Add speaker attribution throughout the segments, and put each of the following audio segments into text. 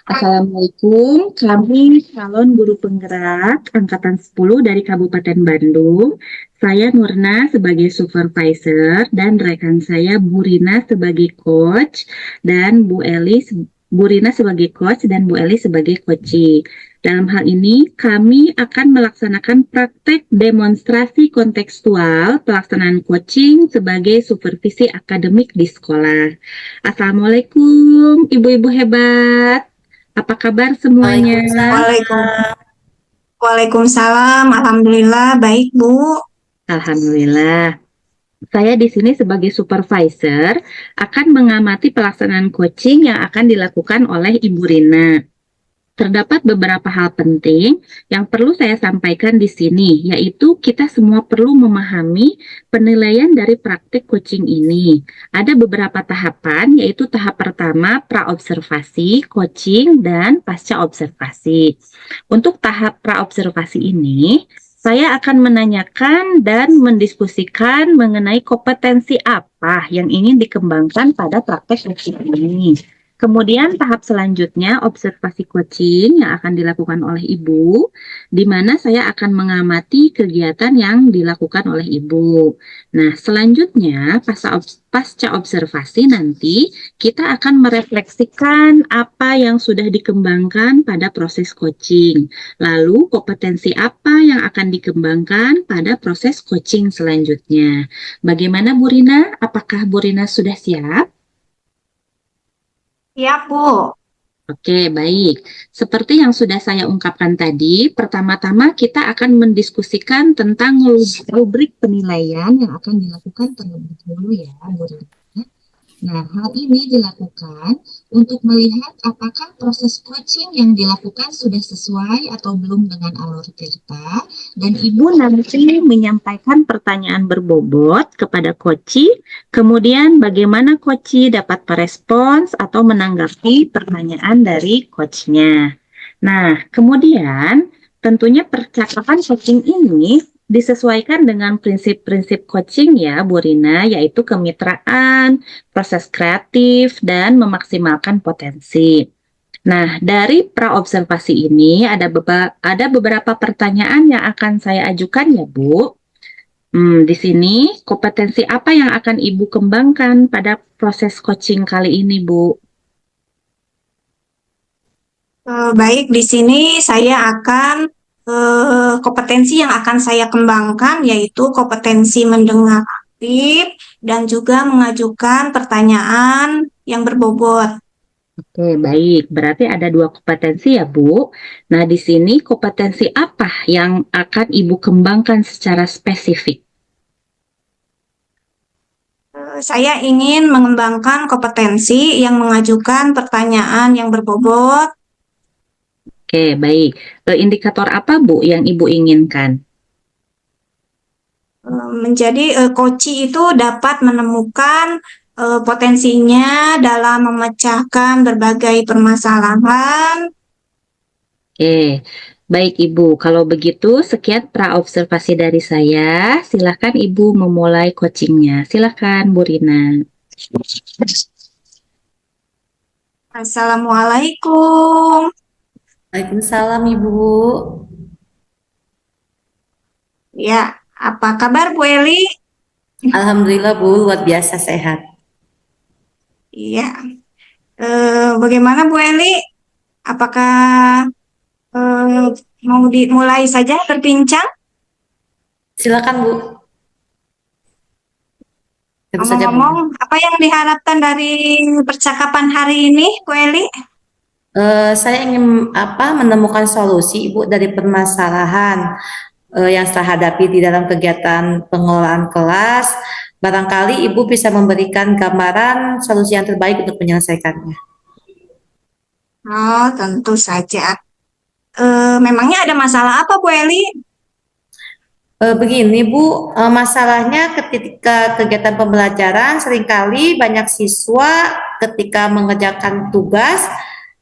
Speaker 1: Assalamualaikum, kami calon guru penggerak Angkatan 10 dari Kabupaten Bandung. Saya Nurna sebagai supervisor dan rekan saya Bu Rina sebagai coach dan Bu Rina sebagai coach dan Bu Eli sebagai coachee. Dalam hal ini, kami akan melaksanakan praktek demonstrasi kontekstual pelaksanaan coaching sebagai supervisi akademik di sekolah. Assalamualaikum, ibu-ibu hebat. Apa kabar semuanya?
Speaker 2: Waalaikumsalam.
Speaker 3: Waalaikum- Waalaikumsalam. Alhamdulillah baik, Bu.
Speaker 1: Alhamdulillah. Saya di sini sebagai supervisor akan mengamati pelaksanaan coaching yang akan dilakukan oleh Ibu Rina. Terdapat beberapa hal penting yang perlu saya sampaikan di sini, yaitu kita semua perlu memahami penilaian dari praktik coaching ini. Ada beberapa tahapan, yaitu tahap pertama praobservasi, coaching, dan pasca observasi. Untuk tahap praobservasi ini, saya akan menanyakan dan mendiskusikan mengenai kompetensi apa yang ingin dikembangkan pada praktek coaching ini. Kemudian tahap selanjutnya observasi coaching yang akan dilakukan oleh Ibu, di mana saya akan mengamati kegiatan yang dilakukan oleh Ibu. Nah, selanjutnya pasca observasi nanti kita akan merefleksikan apa yang sudah dikembangkan pada proses coaching. Lalu kompetensi apa yang akan dikembangkan pada proses coaching selanjutnya. Bagaimana Bu Rina? Apakah Bu Rina sudah siap?
Speaker 3: Siap, Bu.
Speaker 1: Oke, baik. Seperti yang sudah saya ungkapkan tadi, pertama-tama kita akan mendiskusikan tentang rubrik penilaian yang akan dilakukan terlebih dahulu ya, Bu Rina. Nah, hal ini dilakukan untuk melihat apakah proses coaching yang dilakukan sudah sesuai atau belum dengan alur cerita, dan Ibu nanti menyampaikan pertanyaan berbobot kepada coachee. Kemudian bagaimana coachee dapat merespons atau menanggapi pertanyaan dari coachnya. Nah, kemudian tentunya percakapan coaching ini disesuaikan dengan prinsip-prinsip coaching ya, Bu Rina, yaitu kemitraan, proses kreatif, dan memaksimalkan potensi. Nah, dari praobservasi ini ada beberapa pertanyaan yang akan saya ajukan ya, Bu. Di sini kompetensi apa yang akan Ibu kembangkan pada proses coaching kali ini, Bu?
Speaker 3: Baik, di sini saya akan kompetensi yang akan saya kembangkan yaitu kompetensi mendengar aktif dan juga mengajukan pertanyaan yang berbobot.
Speaker 1: Oke, baik. Berarti ada dua kompetensi ya, Bu. Nah, di sini kompetensi apa yang akan Ibu kembangkan secara spesifik?
Speaker 3: Saya ingin mengembangkan kompetensi yang mengajukan pertanyaan yang berbobot.
Speaker 1: Oke, baik. Indikator apa, Bu, yang Ibu inginkan?
Speaker 3: Menjadi coachee itu dapat menemukan potensinya dalam memecahkan berbagai permasalahan.
Speaker 1: Oke, baik Ibu. Kalau begitu, sekian praobservasi dari saya. Silakan Ibu memulai coachingnya. Silakan, Bu Rina.
Speaker 3: Assalamualaikum.
Speaker 2: Waalaikumsalam Ibu.
Speaker 3: Ya, apa kabar Bu Eli?
Speaker 2: Alhamdulillah Bu, luar biasa sehat.
Speaker 3: Iya. Bagaimana Bu Eli? Apakah mau dimulai saja berbincang?
Speaker 2: Silakan Bu. Tentu saja Bu.
Speaker 3: Ngomong-ngomong, apa yang diharapkan dari percakapan hari ini, Bu Eli?
Speaker 2: Saya ingin menemukan solusi Ibu dari permasalahan yang saya hadapi di dalam kegiatan pengelolaan kelas. Barangkali Ibu bisa memberikan gambaran solusi yang terbaik untuk menyelesaikannya.
Speaker 3: Oh, tentu saja. Memangnya ada masalah apa, Bu Eli?
Speaker 2: Begini Bu, masalahnya ketika kegiatan pembelajaran seringkali banyak siswa ketika mengerjakan tugas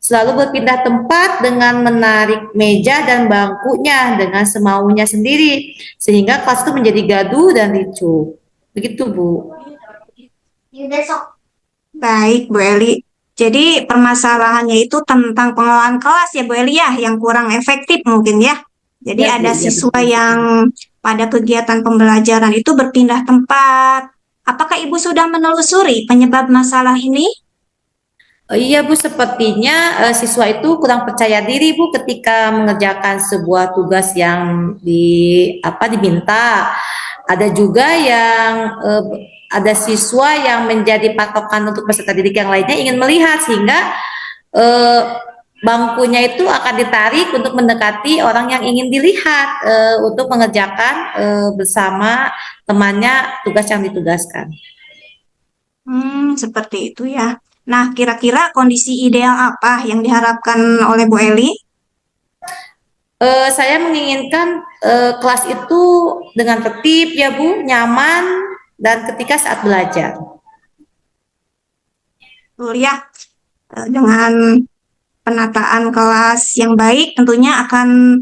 Speaker 2: selalu berpindah tempat dengan menarik meja dan bangkunya dengan semaunya sendiri sehingga kelas itu menjadi gaduh dan ricuh. Begitu Bu.
Speaker 3: Baik, Bu Eli. Jadi permasalahannya itu tentang pengelolaan kelas ya Bu Elia yang kurang efektif mungkin ya. Jadi
Speaker 2: Ya, Bu,
Speaker 3: ada
Speaker 2: ya
Speaker 3: siswa
Speaker 2: betul.
Speaker 3: yang pada kegiatan pembelajaran itu berpindah tempat. Apakah Ibu sudah menelusuri penyebab masalah ini?
Speaker 2: Iya Bu, sepertinya siswa itu kurang percaya diri Bu ketika mengerjakan sebuah tugas yang diminta. Ada juga yang ada siswa yang menjadi patokan untuk peserta didik yang lainnya ingin melihat sehingga eh, bangkunya itu akan ditarik untuk mendekati orang yang ingin dilihat untuk mengerjakan bersama temannya tugas yang ditugaskan.
Speaker 3: Seperti itu ya. Nah, kira-kira kondisi ideal apa yang diharapkan oleh Bu Eli?
Speaker 2: Saya menginginkan kelas itu dengan tertib ya Bu, nyaman dan ketika saat belajar.
Speaker 3: Betul ya, dengan penataan kelas yang baik tentunya akan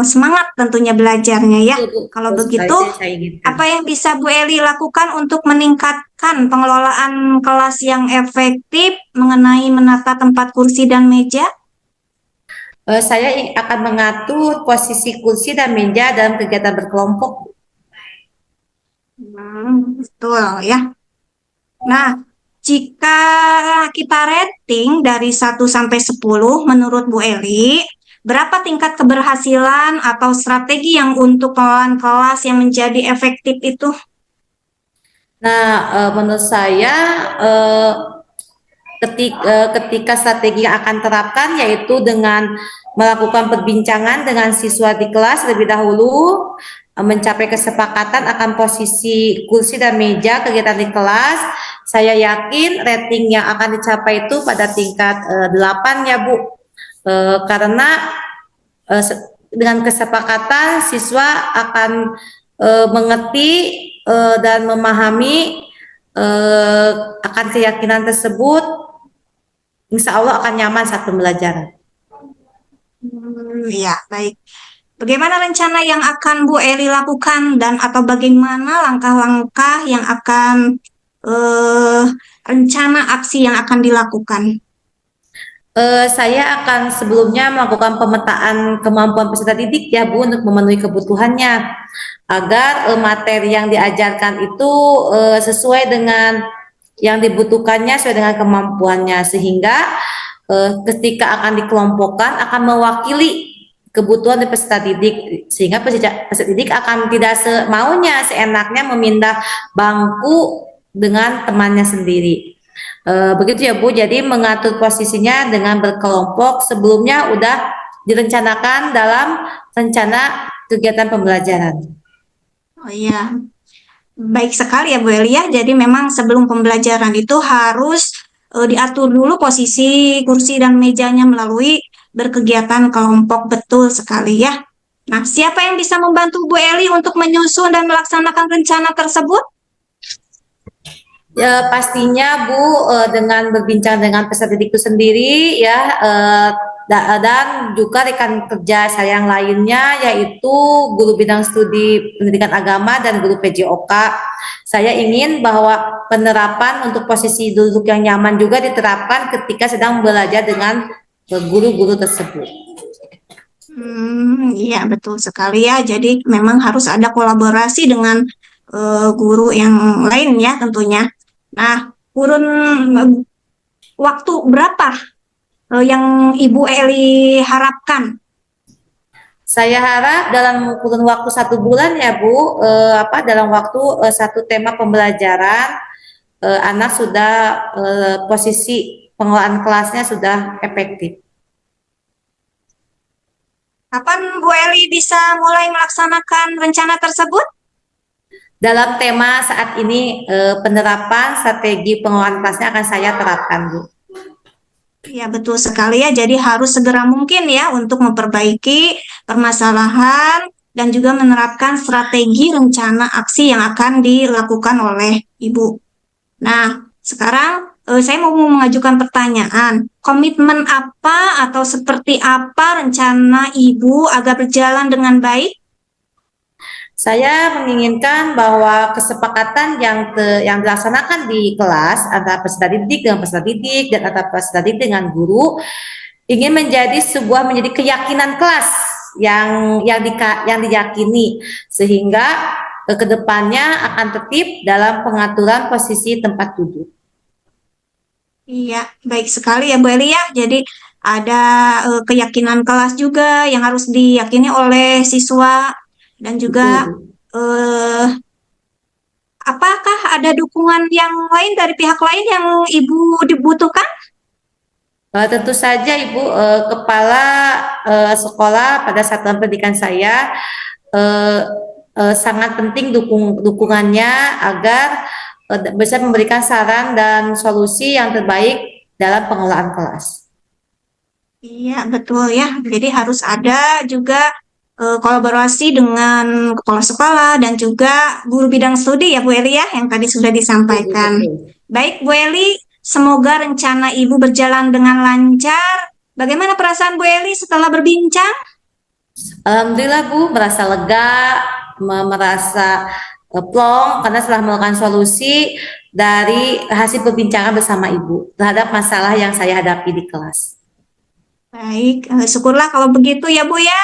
Speaker 3: semangat tentunya belajarnya ya.
Speaker 2: Iya Bu,
Speaker 3: Kalau
Speaker 2: betul sekali
Speaker 3: begitu,
Speaker 2: itu yang saya inginkan.
Speaker 3: apa yang bisa Bu Eli lakukan untuk meningkatkan pengelolaan kelas yang efektif mengenai menata tempat kursi dan meja?
Speaker 2: Saya akan mengatur posisi kursi dan meja dalam kegiatan berkelompok.
Speaker 3: Betul ya. Nah, jika kita rating dari 1 sampai 10, menurut Bu Eli, berapa tingkat keberhasilan atau strategi yang untuk pengelolaan kelas yang menjadi efektif itu?
Speaker 2: Nah, menurut saya ketika strategi yang akan terapkan yaitu dengan melakukan perbincangan dengan siswa di kelas lebih dahulu, mencapai kesepakatan akan posisi kursi dan meja kegiatan di kelas. Saya yakin rating yang akan dicapai itu pada tingkat 8 ya Bu. Karena eh, dengan kesepakatan siswa akan mengerti dan memahami akan keyakinan tersebut, insya Allah akan nyaman saat pembelajaran.
Speaker 3: Ya, baik. Bagaimana rencana yang akan Bu Eli lakukan dan atau bagaimana langkah-langkah yang akan eh, rencana aksi yang akan dilakukan?
Speaker 2: Saya akan sebelumnya melakukan pemetaan kemampuan peserta didik ya Bu untuk memenuhi kebutuhannya agar materi yang diajarkan itu sesuai dengan yang dibutuhkannya, sesuai dengan kemampuannya sehingga ketika akan dikelompokkan akan mewakili kebutuhan dari peserta didik sehingga peserta didik akan tidak semaunya seenaknya memindah bangku dengan temannya sendiri. Begitu ya Bu, jadi mengatur posisinya dengan berkelompok sebelumnya udah direncanakan dalam rencana kegiatan pembelajaran.
Speaker 3: Oh iya, baik sekali ya Bu Eli ya. Jadi memang sebelum pembelajaran itu harus diatur dulu posisi kursi dan mejanya melalui berkegiatan kelompok, betul sekali ya. Nah, siapa yang bisa membantu Bu Eli untuk menyusun dan melaksanakan rencana tersebut?
Speaker 2: Ya, pastinya Bu dengan berbincang dengan peserta didik itu sendiri ya dan juga rekan kerja saya yang lainnya yaitu guru bidang studi pendidikan agama dan guru PJOK. Saya ingin bahwa penerapan untuk posisi duduk yang nyaman juga diterapkan ketika sedang belajar dengan guru-guru tersebut.
Speaker 3: Iya betul sekali ya. Jadi memang harus ada kolaborasi dengan guru yang lain ya tentunya. Nah, kurun waktu berapa yang Ibu Eli harapkan?
Speaker 2: Saya harap dalam kurun waktu 1 bulan ya Bu, dalam waktu satu tema pembelajaran anak sudah posisi pengelolaan kelasnya sudah efektif.
Speaker 3: Kapan Bu Eli bisa mulai melaksanakan rencana tersebut?
Speaker 2: Dalam tema saat ini penerapan strategi pengelolaan kelasnya akan saya terapkan Bu.
Speaker 3: Ya, betul sekali ya. Jadi harus segera mungkin ya untuk memperbaiki permasalahan dan juga menerapkan strategi rencana aksi yang akan dilakukan oleh Ibu. Nah, sekarang saya mau mengajukan pertanyaan. Komitmen apa atau seperti apa rencana Ibu agar berjalan dengan baik?
Speaker 2: Saya menginginkan bahwa kesepakatan yang dilaksanakan di kelas antara peserta didik dengan peserta didik dan antara peserta didik dengan guru ingin menjadi keyakinan kelas yang diyakini sehingga kedepannya akan tertib dalam pengaturan posisi tempat duduk.
Speaker 3: Iya, baik sekali ya Bu Eli ya. Jadi ada keyakinan kelas juga yang harus diyakini oleh siswa dan juga
Speaker 2: Betul.
Speaker 3: eh, apakah ada dukungan yang lain dari pihak lain yang Ibu dibutuhkan?
Speaker 2: Tentu saja Ibu, kepala sekolah pada satuan pendidikan saya eh, sangat penting dukungannya agar bisa memberikan saran dan solusi yang terbaik dalam pengelolaan kelas.
Speaker 3: Iya, betul ya. Jadi harus ada juga kolaborasi dengan kepala sekolah dan juga guru bidang studi ya Bu Eli ya, yang tadi sudah
Speaker 2: Betul,
Speaker 3: disampaikan.
Speaker 2: betul.
Speaker 3: Baik Bu Eli, semoga rencana Ibu berjalan dengan lancar. Bagaimana perasaan Bu Eli setelah berbincang?
Speaker 2: Alhamdulillah Bu, merasa lega, merasa plong karena setelah melakukan solusi dari hasil perbincangan bersama Ibu terhadap masalah yang saya hadapi di kelas.
Speaker 3: Baik, syukurlah kalau begitu ya Bu ya.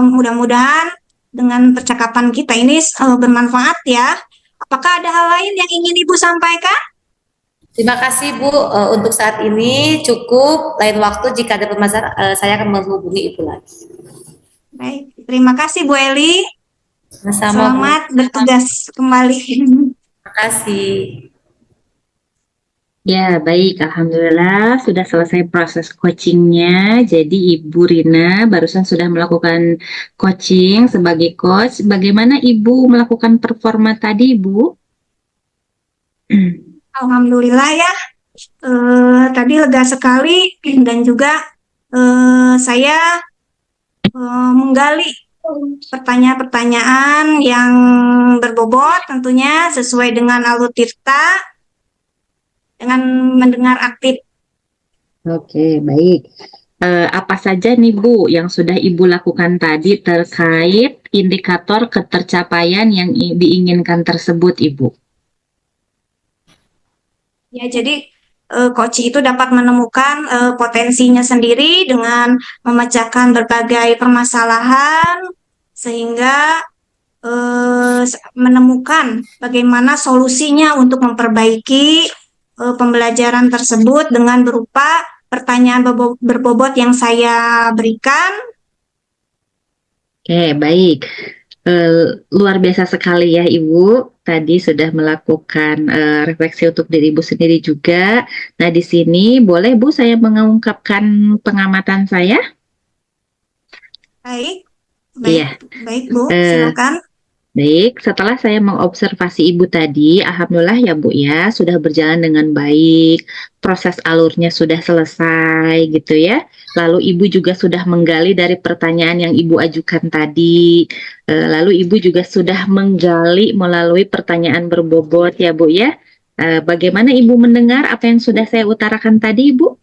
Speaker 3: Mudah-mudahan dengan percakapan kita ini bermanfaat ya. Apakah ada hal lain yang ingin Ibu sampaikan?
Speaker 2: Terima kasih Bu, untuk saat ini cukup. Lain waktu jika ada permasalahan saya akan menghubungi Ibu lagi.
Speaker 3: Baik, terima kasih Bu Eli.
Speaker 2: Sama-sama Bu.
Speaker 3: Selamat bertugas kembali.
Speaker 2: Terima kasih.
Speaker 1: Ya, baik. Alhamdulillah sudah selesai proses coachingnya. Jadi Ibu Rina barusan sudah melakukan coaching sebagai coach. Bagaimana Ibu melakukan performa tadi, Ibu?
Speaker 3: Alhamdulillah ya. Tadi lega sekali dan juga saya menggali pertanyaan-pertanyaan yang berbobot tentunya sesuai dengan alur tirta dengan mendengar aktif.
Speaker 1: Oke, baik. Apa saja nih Bu yang sudah Ibu lakukan tadi terkait indikator ketercapaian yang diinginkan tersebut, Ibu?
Speaker 3: Ya, jadi coach itu dapat menemukan potensinya sendiri dengan memecahkan berbagai permasalahan sehingga menemukan bagaimana solusinya untuk memperbaiki pembelajaran tersebut dengan berupa pertanyaan berbobot yang saya berikan.
Speaker 1: Oke, baik. Luar biasa sekali ya Ibu. Tadi sudah melakukan refleksi untuk diri Ibu sendiri juga. Nah, di sini boleh Bu saya mengungkapkan pengamatan saya?
Speaker 3: Baik,
Speaker 1: Iya.
Speaker 3: baik Bu,
Speaker 1: Eh,
Speaker 3: silakan.
Speaker 1: Baik, setelah saya mengobservasi Ibu tadi, alhamdulillah ya Bu ya, sudah berjalan dengan baik, proses alurnya sudah selesai gitu ya. Lalu Ibu juga sudah menggali dari pertanyaan yang Ibu ajukan tadi. Lalu Ibu juga sudah menggali melalui pertanyaan berbobot ya Bu ya. Bagaimana Ibu mendengar apa yang sudah saya utarakan tadi Ibu?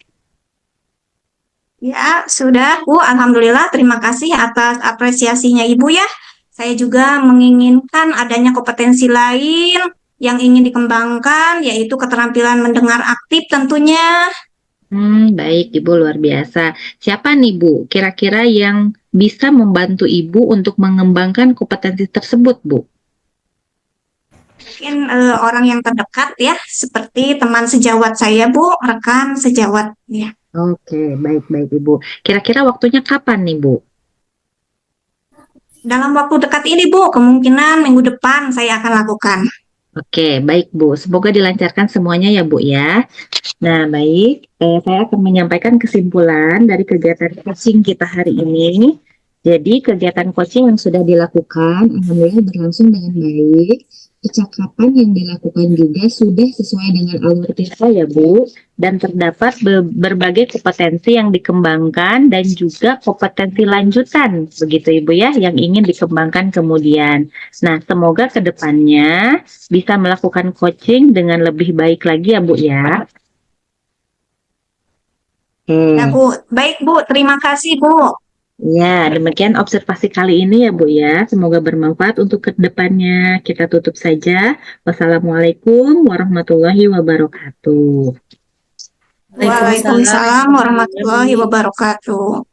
Speaker 3: Ya, sudah Bu, alhamdulillah, terima kasih atas apresiasinya Ibu ya. Saya juga menginginkan adanya kompetensi lain yang ingin dikembangkan, yaitu keterampilan mendengar aktif tentunya.
Speaker 1: Baik Ibu, luar biasa. Siapa nih Bu, kira-kira yang bisa membantu Ibu untuk mengembangkan kompetensi tersebut Bu?
Speaker 3: Mungkin orang yang terdekat ya, seperti teman sejawat saya Bu, rekan sejawat ya.
Speaker 1: Oke, baik-baik Ibu. Kira-kira waktunya kapan nih Bu?
Speaker 3: Dalam waktu dekat ini Bu, kemungkinan minggu depan saya akan lakukan.
Speaker 1: Oke, baik Bu. Semoga dilancarkan semuanya ya Bu ya. Nah, baik. Saya akan menyampaikan kesimpulan dari kegiatan coaching kita hari ini. Jadi, kegiatan coaching yang sudah dilakukan, alhamdulillah berlangsung dengan baik. Percakapan yang dilakukan juga sudah sesuai dengan alur kita ya Bu. Dan terdapat berbagai kompetensi yang dikembangkan dan juga kompetensi lanjutan, begitu Ibu ya, yang ingin dikembangkan kemudian. Nah, semoga ke depannya bisa melakukan coaching dengan lebih baik lagi ya Bu ya.
Speaker 3: Ya Bu, baik Bu, terima kasih Bu.
Speaker 1: Ya, demikian observasi kali ini ya Bu ya. Semoga bermanfaat untuk kedepannya. Kita tutup saja. Wassalamualaikum warahmatullahi wabarakatuh.
Speaker 3: Waalaikumsalam warahmatullahi wabarakatuh.